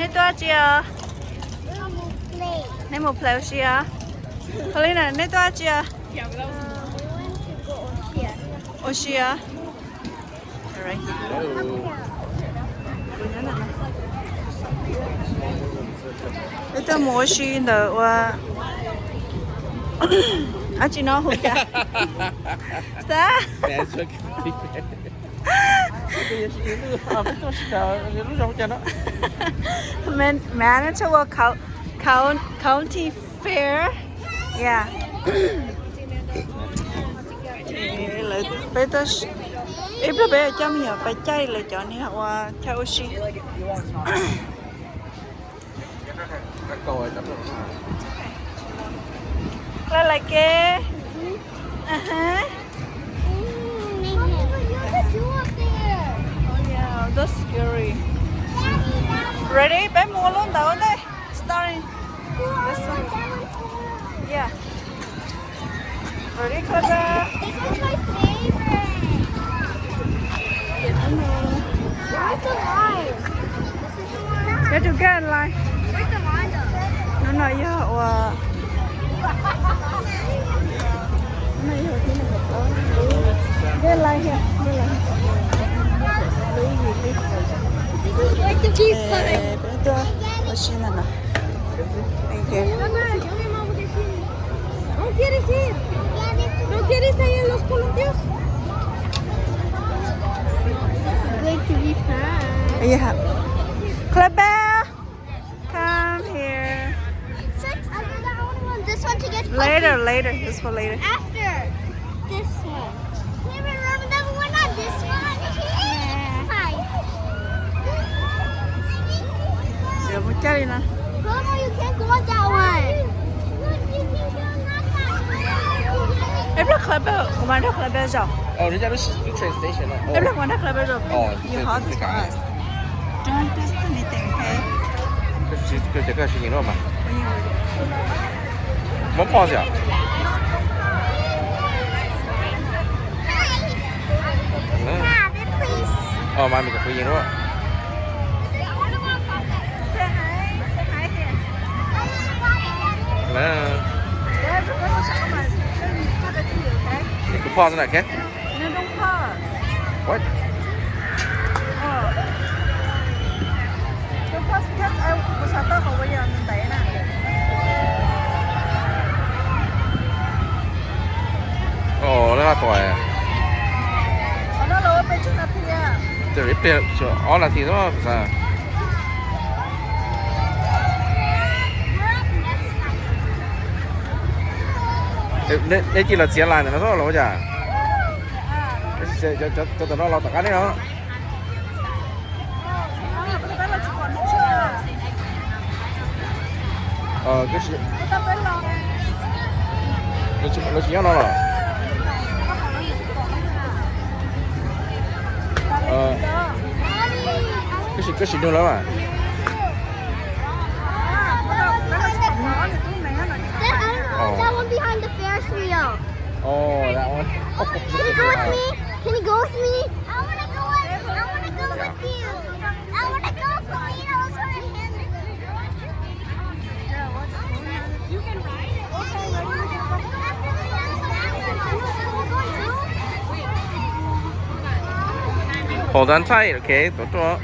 多少啊？play. 你冇 play 是啊？好嘞呢，你多少啊？ We want to go here. 我是啊。Alright. Ito mo si na wa. Aji no ho ya. Sa? Manitoba County Fair. Yeah. Bây giờ em đã bây giờ mình phải chạy lại cho nên họ theo chị là lại cái Oh yeah, that's scary. Ready? Bé mua luôn đâu đây. Starting. This one. Yeah. Ready, Clever? This is my favorite. Where's the line? This is the one. Get to get line. Where's the line though? Nó yeah, wow. Get line here. Get line. This is like the beef Eh, pero machine na. Thank you. ¿No quieres ir? ¿No quieres ir a los columpios? It's going to be fun. Yeah. Clever, come here. I only want this one to get Later. This for later. After this one. Can you remember that we're not this one? Fine. Giờ muốn chơi đi nè. Grandma, you can't go on that one. Em rất clever. Của bạn rất clever rồi. 哦，人家都是 train station 了。 Em rất rất clever rồi. 哦， You hold this for us. Don't test anything, okay? 这个是银乐嘛？我报下。Have it, please. 哦，妈咪个回银乐。 Say hi. Say hi here. 嗯， Em rất rất sợ mà. Có cái gì, okay? 你个 pause 呢？看。 No, don't pause. What？ Oh. Don't pause because I was at the Hawaii on the day na. 哦，那多哎。 Nó lỗi bên chúng ta thì à. 这里别说，哦，那听什么不是？你见了接烂的那说老家，这老大干的哦。 cái gì? Nó chỉ nó là. Cái gì nữa mà? That one behind the Ferris wheel. Oh, that one. Can you go with me? Can you go with me? I want to go with you. I want to go for me and also him. You can ride it. Hold on tight, okay? Don't draw.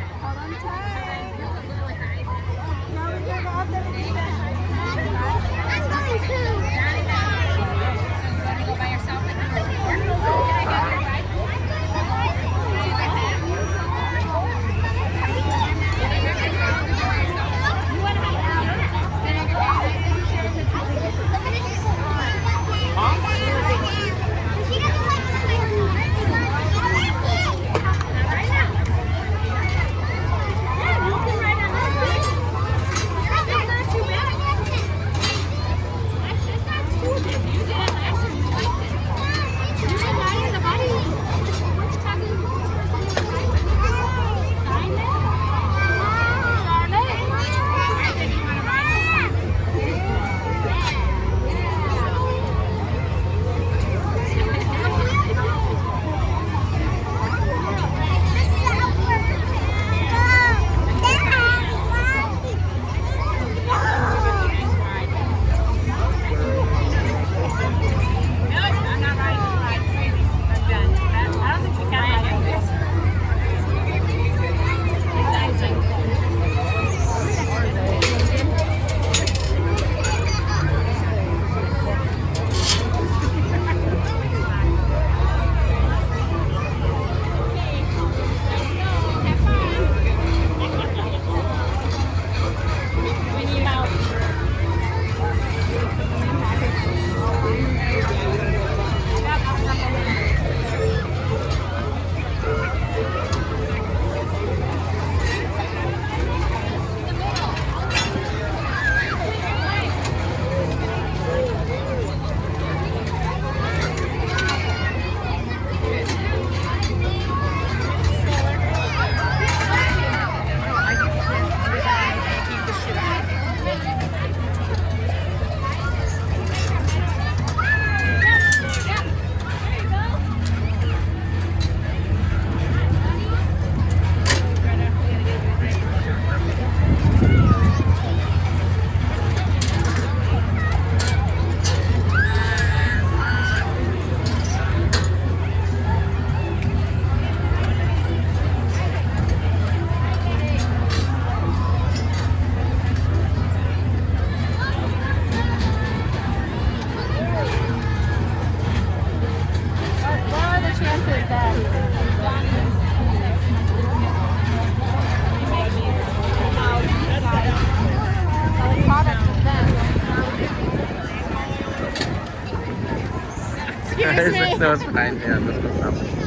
That was fine. Yeah, that's no problem.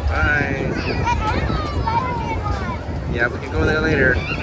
Bye. Yeah, we can go there later.